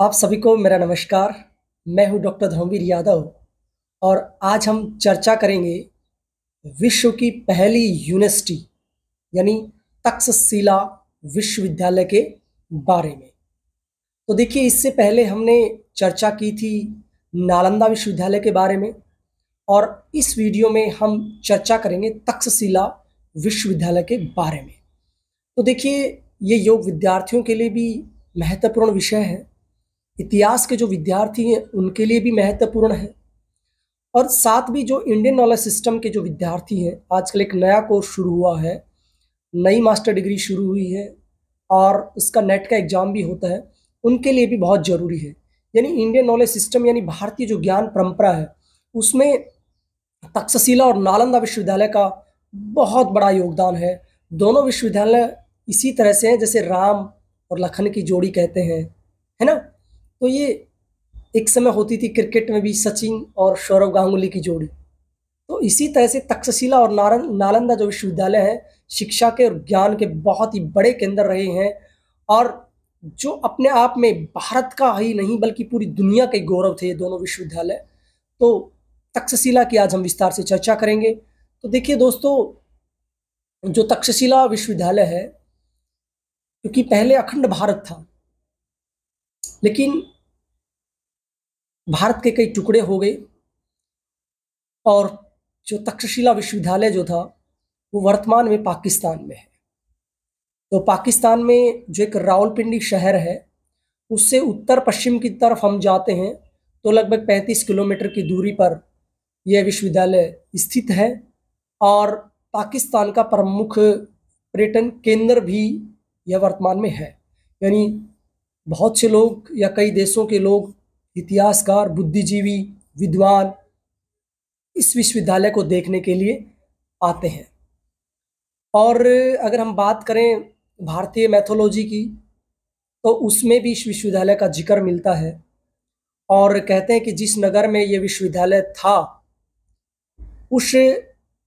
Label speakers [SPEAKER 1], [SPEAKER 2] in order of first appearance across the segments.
[SPEAKER 1] आप सभी को मेरा नमस्कार। मैं हूं डॉक्टर धर्मवीर यादव और आज हम चर्चा करेंगे विश्व की पहली यूनिवर्सिटी यानी तक्षशिला विश्वविद्यालय के बारे में। तो देखिए, इससे पहले हमने चर्चा की थी नालंदा विश्वविद्यालय के बारे में और इस वीडियो में हम चर्चा करेंगे तक्षशिला विश्वविद्यालय के बारे में। तो देखिए, ये योग विद्यार्थियों के लिए भी महत्वपूर्ण विषय है, इतिहास के जो विद्यार्थी हैं उनके लिए भी महत्वपूर्ण है और साथ भी जो इंडियन नॉलेज सिस्टम के जो विद्यार्थी हैं, आजकल एक नया कोर्स शुरू हुआ है, नई मास्टर डिग्री शुरू हुई है और उसका नेट का एग्जाम भी होता है, उनके लिए भी बहुत ज़रूरी है। यानी इंडियन नॉलेज सिस्टम यानी भारतीय जो ज्ञान परंपरा है, उसमें तक्षशिला और नालंदा विश्वविद्यालय का बहुत बड़ा योगदान है। दोनों विश्वविद्यालय इसी तरह से हैं जैसे राम और लखन की जोड़ी कहते हैं, है ना? तो ये एक समय होती थी क्रिकेट में भी सचिन और सौरव गांगुली की जोड़ी। तो इसी तरह से तक्षशिला और नालंदा जो विश्वविद्यालय है, शिक्षा के और ज्ञान के बहुत ही बड़े केंद्र रहे हैं और जो अपने आप में भारत का ही नहीं बल्कि पूरी दुनिया के गौरव थे ये दोनों विश्वविद्यालय। तो तक्षशिला की आज हम विस्तार से चर्चा करेंगे। तो देखिए दोस्तों, जो तक्षशिला विश्वविद्यालय है, क्योंकि पहले अखंड भारत था, लेकिन भारत के कई टुकड़े हो गए और जो तक्षशिला विश्वविद्यालय जो था वो वर्तमान में पाकिस्तान में है। तो पाकिस्तान में जो एक रावलपिंडी शहर है, उससे उत्तर पश्चिम की तरफ हम जाते हैं तो लगभग 35 किलोमीटर की दूरी पर यह विश्वविद्यालय स्थित है और पाकिस्तान का प्रमुख पर्यटन केंद्र भी यह वर्तमान में है। यानी बहुत से लोग या कई देशों के लोग, इतिहासकार, बुद्धिजीवी, विद्वान इस विश्वविद्यालय को देखने के लिए आते हैं। और अगर हम बात करें भारतीय मैथोलॉजी की, तो उसमें भी इस विश्वविद्यालय का जिक्र मिलता है और कहते हैं कि जिस नगर में ये विश्वविद्यालय था, उस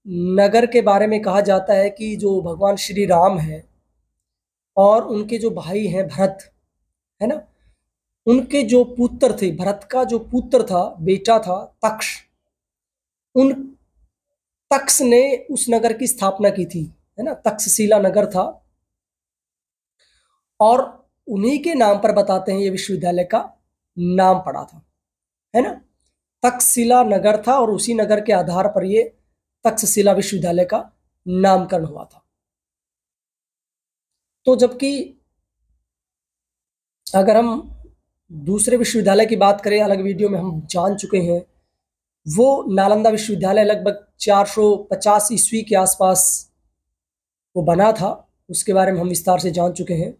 [SPEAKER 1] नगर के बारे में कहा जाता है कि जो भगवान श्री राम है और उनके जो भाई हैं भरत, है ना, उनके जो पुत्र थे, भरत का जो पुत्र था, बेटा था तक्ष, उन तक्ष ने उस नगर की स्थापना की थी, है ना, तक्षशिला नगर था और उन्हीं के नाम पर बताते हैं ये विश्वविद्यालय का नाम पड़ा था, है ना। तक्षशिला नगर था और उसी नगर के आधार पर ये तक्षशिला विश्वविद्यालय का नामकरण हुआ था। तो जबकि अगर हम दूसरे विश्वविद्यालय की बात करें, अलग वीडियो में हम जान चुके हैं, वो नालंदा विश्वविद्यालय लगभग 450 ईस्वी के आसपास वो बना था, उसके बारे में हम विस्तार से जान चुके हैं,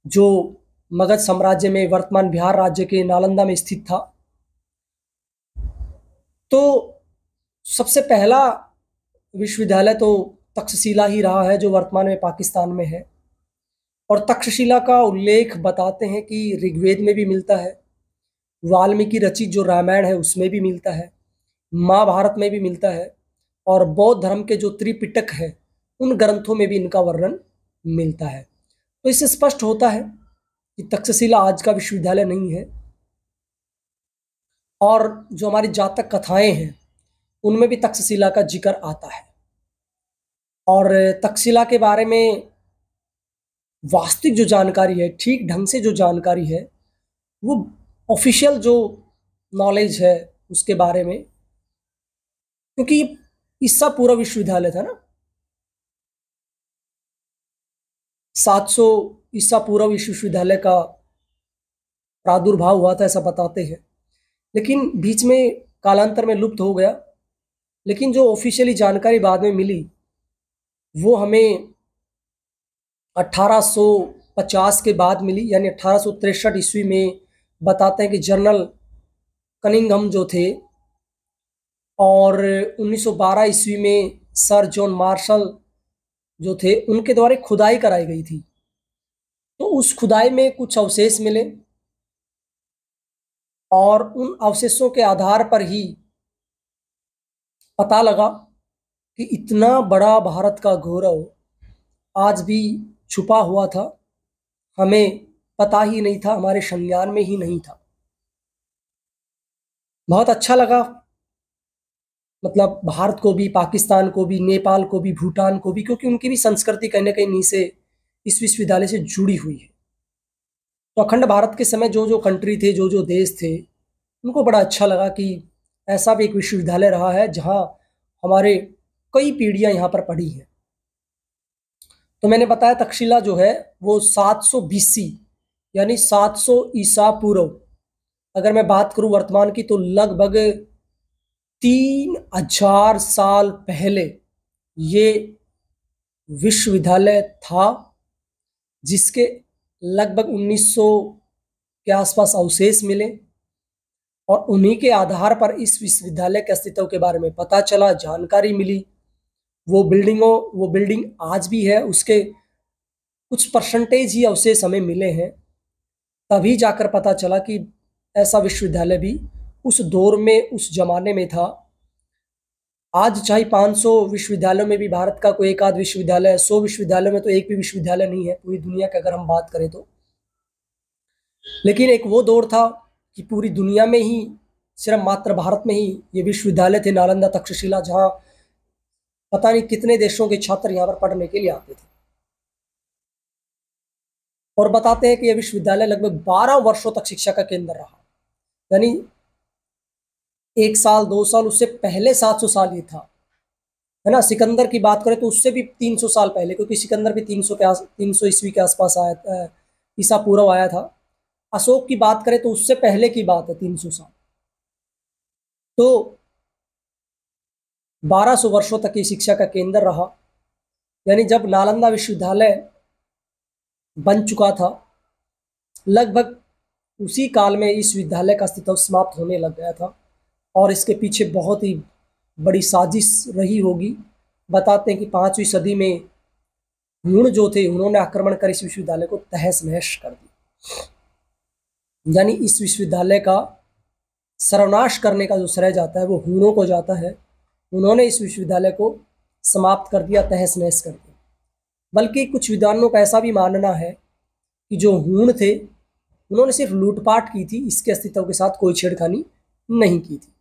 [SPEAKER 1] जो मगध साम्राज्य में वर्तमान बिहार राज्य के नालंदा में स्थित था। तो सबसे पहला विश्वविद्यालय तो तक्षशिला ही रहा है, जो वर्तमान में पाकिस्तान में है। और तक्षशिला का उल्लेख बताते हैं कि ऋग्वेद में भी मिलता है, वाल्मीकि रचित जो रामायण है उसमें भी मिलता है, महाभारत में भी मिलता है और बौद्ध धर्म के जो त्रिपिटक है उन ग्रंथों में भी इनका वर्णन मिलता है। तो इससे स्पष्ट होता है कि तक्षशिला आज का विश्वविद्यालय नहीं है। और जो हमारी जातक कथाएं हैं उनमें भी तक्षशिला का जिक्र आता है और तक्षशिला के बारे में वास्तविक जो जानकारी है, ठीक ढंग से जो जानकारी है, वो ऑफिशियल जो नॉलेज है उसके बारे में, क्योंकि इससा पूरा विश्वविद्यालय था ना, 700 ईसा पूर्व विश्वविद्यालय का प्रादुर्भाव हुआ था ऐसा बताते हैं, लेकिन बीच में कालांतर में लुप्त हो गया। लेकिन जो ऑफिशियली जानकारी बाद में मिली वो हमें 1850 के बाद मिली, यानी 1863 ईस्वी में बताते हैं कि जनरल कनिंघम जो थे और 1912 ईस्वी में सर जॉन मार्शल जो थे उनके द्वारा खुदाई कराई गई थी। तो उस खुदाई में कुछ अवशेष मिले और उन अवशेषों के आधार पर ही पता लगा कि इतना बड़ा भारत का गौरव आज भी छुपा हुआ था, हमें पता ही नहीं था, हमारे संज्ञान में ही नहीं था। बहुत अच्छा लगा, मतलब भारत को भी, पाकिस्तान को भी, नेपाल को भी, भूटान को भी, क्योंकि उनकी भी संस्कृति कहीं ना कहीं इन्हीं से, इस विश्वविद्यालय से जुड़ी हुई है। तो अखंड भारत के समय जो जो कंट्री थे, जो जो देश थे, उनको बड़ा अच्छा लगा कि ऐसा भी एक विश्वविद्यालय रहा है जहाँ हमारे कई पीढ़ियां यहाँ पर पढ़ी हैं। तो मैंने बताया तक्षशिला जो है वो 700 BC यानी 700 ईसा पूर्व, अगर मैं बात करूं वर्तमान की, तो लगभग 3000 साल पहले ये विश्वविद्यालय था, जिसके लगभग 1900 के आसपास अवशेष मिले, और उन्हीं के आधार पर इस विश्वविद्यालय के अस्तित्व के बारे में पता चला, जानकारी मिली। वो बिल्डिंग आज भी है, उसके कुछ परसेंटेज ही अवशेष हमें मिले हैं। तभी जाकर पता चला कि ऐसा विश्वविद्यालय भी उस दौर में, उस जमाने में था। आज चाहे 500 विश्वविद्यालयों में भी भारत का कोई एक आध विश्वविद्यालय है, 100 विश्वविद्यालयों में तो एक भी विश्वविद्यालय नहीं है पूरी दुनिया की अगर हम बात करें तो। लेकिन एक वो दौर था कि पूरी दुनिया में ही, सिर्फ मात्र भारत में ही ये विश्वविद्यालय थे, नालंदा, तक्षशिला, जहाँ पता नहीं कितने देशों के छात्र यहाँ पर पढ़ने के लिए आते थे। और बताते हैं कि यह विश्वविद्यालय लगभग 12 वर्षों तक शिक्षा का केंद्र रहा, यानी 1 साल 2 साल, उससे पहले 700 साल ये था, है ना। सिकंदर की बात करें तो उससे भी 300 साल पहले, क्योंकि सिकंदर भी 300 ईस्वी के आसपास आया, ईसा पूर्व आया था। अशोक की बात करें तो उससे पहले की बात है, 300 साल। तो 1200 वर्षों तक ये शिक्षा का केंद्र रहा, यानी जब नालंदा विश्वविद्यालय बन चुका था, लगभग उसी काल में इस विद्यालय का अस्तित्व समाप्त होने लग गया था। और इसके पीछे बहुत ही बड़ी साजिश रही होगी। बताते हैं कि 5वीं सदी में हुण जो थे, उन्होंने आक्रमण कर इस विश्वविद्यालय को तहस नहस कर दिया, यानी इस विश्वविद्यालय का सर्वनाश करने का जो श्रेय जाता है वो हुणों को जाता है। उन्होंने इस विश्वविद्यालय को समाप्त कर दिया, तहस नहस कर दिया। बल्कि कुछ विद्वानों का ऐसा भी मानना है कि जो हुण थे, उन्होंने सिर्फ लूटपाट की थी, इसके अस्तित्व के साथ कोई छेड़खानी नहीं की थी।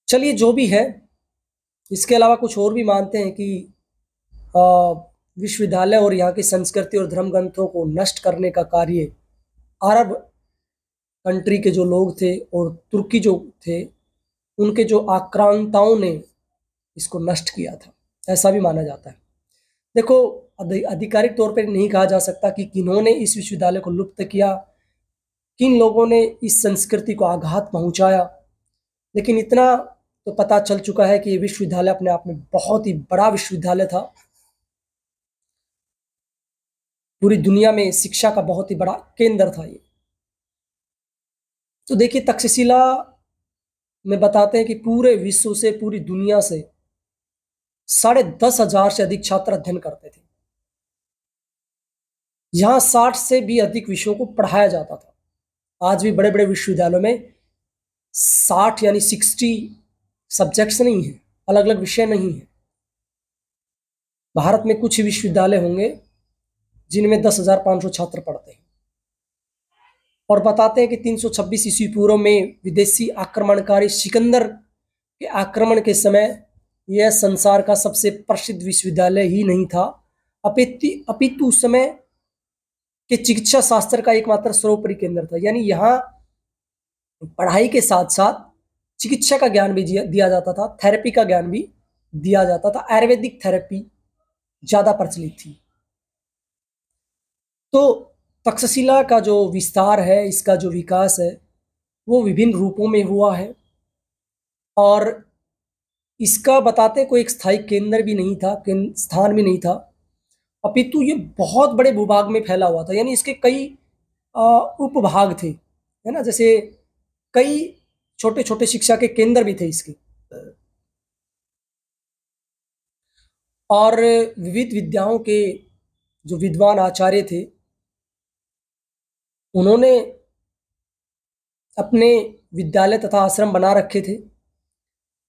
[SPEAKER 1] चलिए, जो भी है, इसके अलावा कुछ और भी मानते हैं कि विश्वविद्यालय और यहाँ की संस्कृति और धर्म ग्रंथों को नष्ट करने का कार्य अरब कंट्री के जो लोग थे और तुर्की जो थे, उनके जो आक्रांताओं ने इसको नष्ट किया था, ऐसा भी माना जाता है। देखो, आधिकारिक तौर पर नहीं कहा जा सकता कि किन्होंने इस विश्वविद्यालय को लुप्त किया, किन लोगों ने इस संस्कृति को आघात पहुंचाया, लेकिन इतना तो पता चल चुका है कि ये विश्वविद्यालय अपने आप में बहुत ही बड़ा विश्वविद्यालय था। पूरी दुनिया में शिक्षा का बहुत ही बड़ा केंद्र था ये। तो देखिए, तक्षशिला में बताते हैं कि पूरे विश्व से, पूरी दुनिया से 10,500 से अधिक छात्र अध्ययन करते थे। यहाँ 60 से भी अधिक विषयों को पढ़ाया जाता था। आज भी बड़े बड़े विश्वविद्यालयों में 60 यानी 60 सब्जेक्ट्स नहीं है, अलग अलग विषय नहीं है। भारत में कुछ ही विश्वविद्यालय होंगे जिनमें 10,500 छात्र पढ़ते हैं। और बताते हैं कि 326 ईस्वी पूर्व में विदेशी आक्रमणकारी सिकंदर के आक्रमण के समय यह संसार का सबसे प्रसिद्ध विश्वविद्यालय ही नहीं था, अपितु उस समय के चिकित्सा शास्त्र का एकमात्र सर्वोपरि केंद्र था। यानी यहाँ पढ़ाई के साथ साथ चिकित्सा का ज्ञान भी दिया जाता था, थेरेपी का ज्ञान भी दिया जाता था। आयुर्वेदिक थेरेपी ज्यादा प्रचलित थी। तो तक्षशिला का जो विस्तार है, इसका जो विकास है, वो विभिन्न रूपों में हुआ है। और इसका बताते कोई एक स्थायी केंद्र भी नहीं था, स्थान भी नहीं था, अपितु ये बहुत बड़े भूभाग में फैला हुआ था। यानी इसके कई उपभाग थे, है ना। जैसे कई छोटे छोटे शिक्षा के केंद्र भी थे इसके, और विविध विद्याओं के जो विद्वान आचार्य थे, उन्होंने अपने विद्यालय तथा आश्रम बना रखे थे,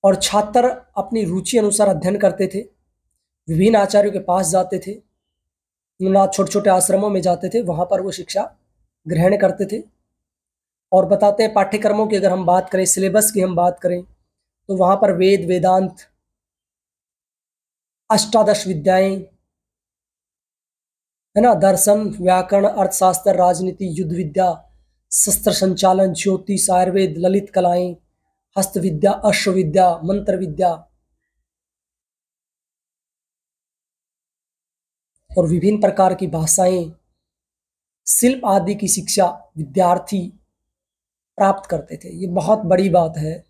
[SPEAKER 1] और छात्र अपनी रुचि अनुसार अध्ययन करते थे, विभिन्न आचार्यों के पास जाते थे। नाथ छोटे छोटे आश्रमों में जाते थे, वहां पर वो शिक्षा ग्रहण करते थे। और बताते हैं पाठ्यक्रमों की अगर हम बात करें, सिलेबस की हम बात करें, तो वहां पर वेद, वेदांत, अष्टादश विद्याएं, है ना, दर्शन, व्याकरण, अर्थशास्त्र, राजनीति, युद्ध विद्या, शस्त्र संचालन, ज्योतिष, आयुर्वेद, ललित कलाएं, हस्त विद्या, अश्व विद्या, मंत्र विद्या और विभिन्न प्रकार की भाषाएं, शिल्प आदि की शिक्षा विद्यार्थी प्राप्त करते थे। ये बहुत बड़ी बात है।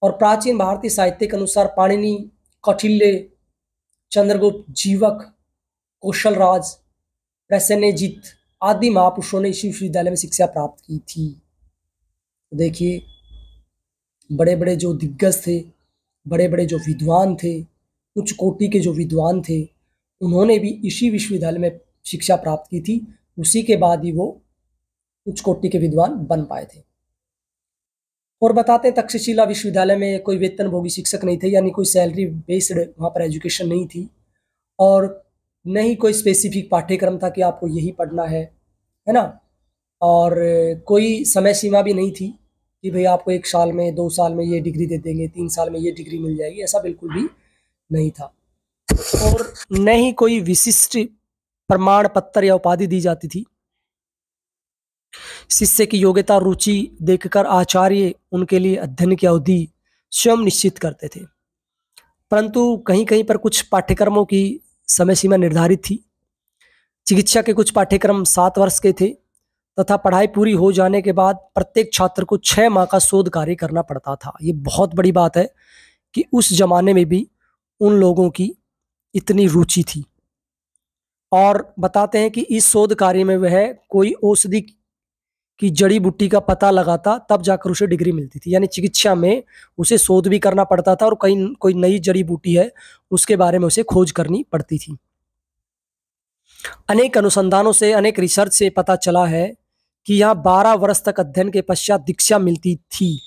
[SPEAKER 1] और प्राचीन भारतीय साहित्य के अनुसार पाणिनि, कौटिल्य, चंद्रगुप्त, जीवक, कौशलराज, प्रसेनजीत आदि महापुरुषों ने इसी विश्वविद्यालय में शिक्षा प्राप्त की थी। देखिए, बड़े बड़े जो दिग्गज थे, बड़े बड़े जो विद्वान थे, उच्च कोटि के जो विद्वान थे, उन्होंने भी इसी विश्वविद्यालय में शिक्षा प्राप्त की थी। उसी के बाद ही वो उच्च कोटि के विद्वान बन पाए थे। और बताते हैं तक्षशिला विश्वविद्यालय में कोई वेतनभोगी शिक्षक नहीं थे, यानी कोई सैलरी बेस्ड वहाँ पर एजुकेशन नहीं थी, और न ही कोई स्पेसिफिक पाठ्यक्रम था कि आपको यही पढ़ना है ना। और कोई समय सीमा भी नहीं थी कि भाई आपको 1 साल में, 2 साल में ये डिग्री दे देंगे, 3 साल में ये डिग्री मिल जाएगी, ऐसा बिल्कुल भी नहीं था। और न ही कोई विशिष्ट प्रमाण पत्र या उपाधि दी जाती थी। शिष्य की योग्यता और रुचि देखकर आचार्य उनके लिए अध्ययन की अवधि स्वयं निश्चित करते थे। परंतु कहीं कहीं पर कुछ पाठ्यक्रमों की समय सीमा निर्धारित थी। चिकित्सा के कुछ पाठ्यक्रम 7 वर्ष के थे तथा पढ़ाई पूरी हो जाने के बाद प्रत्येक छात्र को 6 माह का शोध कार्य करना पड़ता था। ये बहुत बड़ी बात है कि उस जमाने में भी उन लोगों की इतनी रुचि थी। और बताते हैं कि इस शोध कार्य में वह कोई औषधि की जड़ी बूटी का पता लगाता, तब जाकर उसे डिग्री मिलती थी। यानी चिकित्सा में उसे शोध भी करना पड़ता था और कहीं कोई नई जड़ी बूटी है उसके बारे में उसे खोज करनी पड़ती थी। अनेक अनुसंधानों से, अनेक रिसर्च से पता चला है कि यहाँ 12 वर्ष तक अध्ययन के पश्चात दीक्षा मिलती थी।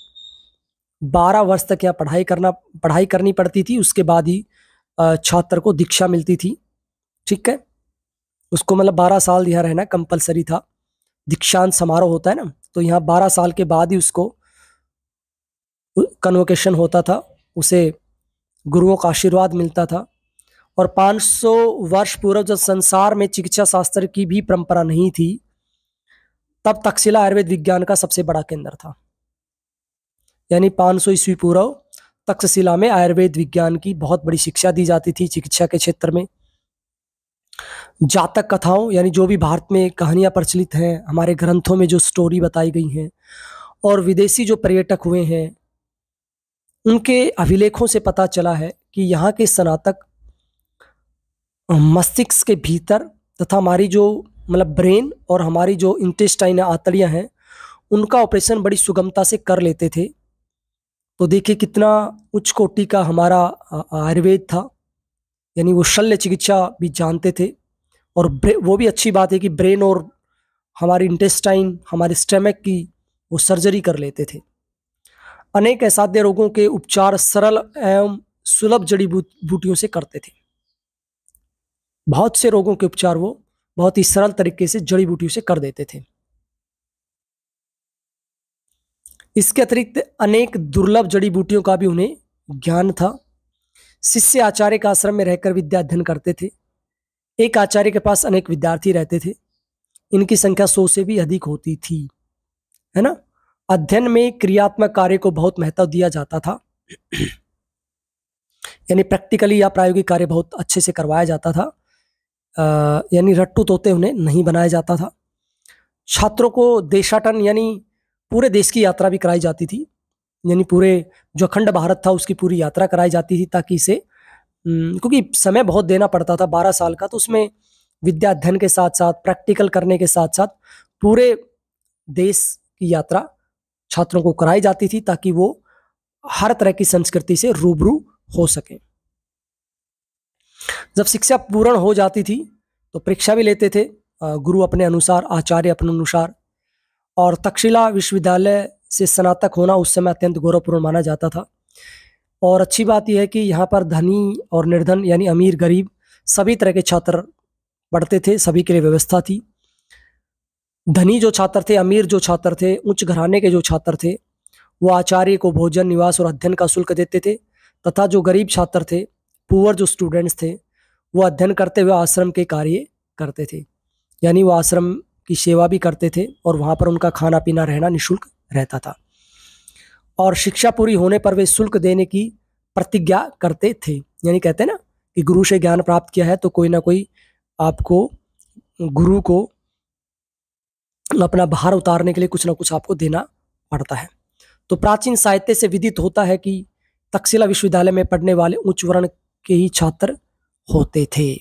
[SPEAKER 1] 12 वर्ष तक यहाँ पढ़ाई करनी पड़ती थी, उसके बाद ही छात्र को दीक्षा मिलती थी। ठीक है, उसको मतलब 12 साल यहाँ रहना कंपलसरी था। दीक्षांत समारोह होता है ना, तो यहाँ 12 साल के बाद ही उसको कन्वोकेशन होता था, उसे गुरुओं का आशीर्वाद मिलता था। और 500 वर्ष पूर्व जब संसार में चिकित्सा शास्त्र की भी परंपरा नहीं थी, तब तक्षशिला आयुर्वेद विज्ञान का सबसे बड़ा केंद्र था। यानी 500 ईस्वी पूर्व तक्षशिला में आयुर्वेद विज्ञान की बहुत बड़ी शिक्षा दी जाती थी चिकित्सा के क्षेत्र में। जातक कथाओं, यानी जो भी भारत में कहानियां प्रचलित हैं, हमारे ग्रंथों में जो स्टोरी बताई गई हैं, और विदेशी जो पर्यटक हुए हैं उनके अभिलेखों से पता चला है कि यहाँ के स्नातक मस्तिष्क के भीतर तथा हमारी जो मतलब ब्रेन और हमारी जो इंटेस्टाइन आंतड़ियाँ हैं उनका ऑपरेशन बड़ी सुगमता से कर लेते थे। तो देखिए कितना उच्च कोटि का हमारा आयुर्वेद था। यानी वो शल्य चिकित्सा भी जानते थे। और वो भी अच्छी बात है कि ब्रेन और हमारी इंटेस्टाइन, हमारे स्टमक की वो सर्जरी कर लेते थे। अनेक असाध्य रोगों के उपचार सरल एवं सुलभ जड़ी बूटियों से करते थे। बहुत से रोगों के उपचार वो बहुत ही सरल तरीके से जड़ी बूटियों से कर देते थे। इसके अतिरिक्त अनेक दुर्लभ जड़ी बूटियों का भी उन्हें ज्ञान था। शिष्य आचार्य के आश्रम में रहकर विद्या अध्ययन करते थे। एक आचार्य के पास अनेक विद्यार्थी रहते थे। इनकी संख्या 100 से भी अधिक होती थी, है ना। अध्ययन में क्रियात्मक कार्य को बहुत महत्व दिया जाता था। यानी प्रैक्टिकली या प्रायोगिक कार्य बहुत अच्छे से करवाया जाता था। यानी रट्टू तोते उन्हें नहीं बनाया जाता था। छात्रों को देशाटन यानी पूरे देश की यात्रा भी कराई जाती थी। यानी पूरे जो अखंड भारत था उसकी पूरी यात्रा कराई जाती थी, ताकि इसे क्योंकि समय बहुत देना पड़ता था 12 साल का, तो उसमें विद्या अध्ययन के साथ साथ प्रैक्टिकल करने के साथ साथ पूरे देश की यात्रा छात्रों को कराई जाती थी, ताकि वो हर तरह की संस्कृति से रूबरू हो सके। जब शिक्षा पूर्ण हो जाती थी तो परीक्षा भी लेते थे, गुरु अपने अनुसार, आचार्य अपने अनुसार। और तक्षशिला विश्वविद्यालय से स्नातक होना उस समय अत्यंत गौरवपूर्ण माना जाता था। और अच्छी बात यह है कि यहाँ पर धनी और निर्धन यानी अमीर गरीब सभी तरह के छात्र पढ़ते थे, सभी के लिए व्यवस्था थी। धनी जो छात्र थे, अमीर जो छात्र थे, उच्च घराने के जो छात्र थे, वो आचार्य को भोजन, निवास और अध्ययन का शुल्क देते थे, तथा जो गरीब छात्र थे, पुअर जो स्टूडेंट्स थे, वो अध्ययन करते हुए आश्रम के कार्य करते थे, यानी वो आश्रम की सेवा भी करते थे और वहाँ पर उनका खाना पीना रहना निःशुल्क रहता था। और शिक्षा पूरी होने पर वे शुल्क देने की प्रतिज्ञा करते थे, यानी कहते हैं ना कि गुरु से ज्ञान प्राप्त किया है तो कोई ना कोई आपको, गुरु को अपना भार उतारने के लिए कुछ ना कुछ आपको देना पड़ता है। तो प्राचीन साहित्य से विदित होता है कि तक्षशिला विश्वविद्यालय में पढ़ने वाले उच्च वर्ण के ही छात्र होते थे।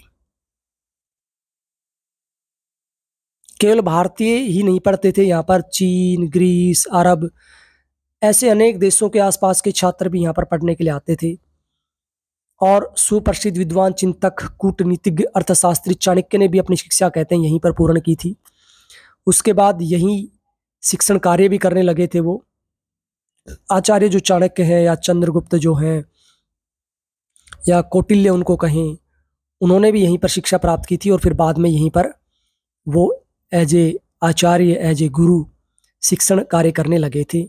[SPEAKER 1] केवल भारतीय ही नहीं पढ़ते थे, यहाँ पर चीन, ग्रीस, अरब, ऐसे अनेक देशों के आसपास के छात्र भी यहाँ पर पढ़ने के लिए आते थे। और सुप्रसिद्ध विद्वान, चिंतक, कूटनीतिज्ञ, अर्थशास्त्री चाणक्य ने भी अपनी शिक्षा कहते हैं यहीं पर पूर्ण की थी। उसके बाद यहीं शिक्षण कार्य भी करने लगे थे वो। आचार्य जो चाणक्य है या चंद्रगुप्त जो हैं या कौटिल्य उनको कहें, उन्होंने भी यहीं पर शिक्षा प्राप्त की थी और फिर बाद में यहीं पर वो as a Acharya, as a गुरु शिक्षण कार्य करने लगे थे।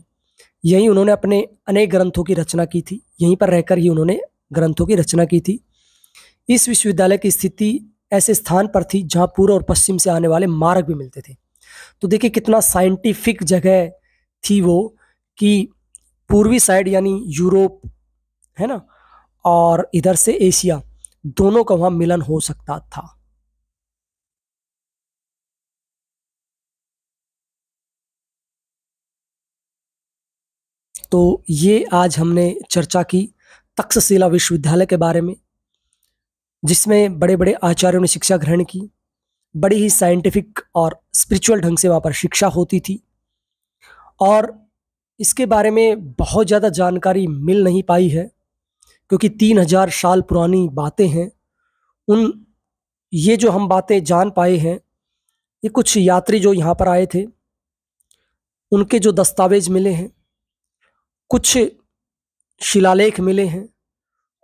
[SPEAKER 1] यहीं उन्होंने अपने अनेक ग्रंथों की रचना की थी, यहीं पर रहकर ही उन्होंने ग्रंथों की रचना की थी। इस विश्वविद्यालय की स्थिति ऐसे स्थान पर थी जहां पूर्व और पश्चिम से आने वाले मार्ग भी मिलते थे। तो देखिए कितना साइंटिफिक जगह थी वो, कि पूर्वी साइड यानी यूरोप है ना, और इधर से एशिया, दोनों का वहां मिलन हो सकता था। तो ये आज हमने चर्चा की तक्षशिला विश्वविद्यालय के बारे में, जिसमें बड़े बड़े आचार्यों ने शिक्षा ग्रहण की, बड़ी ही साइंटिफिक और स्पिरिचुअल ढंग से वहाँ पर शिक्षा होती थी। और इसके बारे में बहुत ज़्यादा जानकारी मिल नहीं पाई है, क्योंकि 3000 साल पुरानी बातें हैं। ये जो हम बातें जान पाए हैं, ये कुछ यात्री जो यहाँ पर आए थे उनके जो दस्तावेज मिले हैं, कुछ शिलालेख मिले हैं,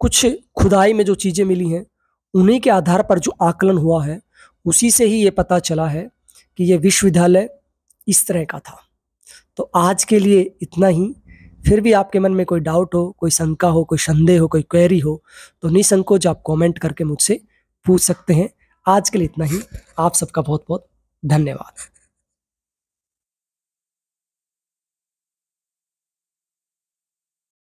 [SPEAKER 1] कुछ खुदाई में जो चीज़ें मिली हैं, उन्हीं के आधार पर जो आकलन हुआ है, उसी से ही ये पता चला है कि ये विश्वविद्यालय इस तरह का था। तो आज के लिए इतना ही। फिर भी आपके मन में कोई डाउट हो, कोई शंका हो, कोई संदेह हो, कोई क्वेरी हो, तो निसंकोच आप कमेंट करके मुझसे पूछ सकते हैं। आज के लिए इतना ही। आप सबका बहुत बहुत धन्यवाद।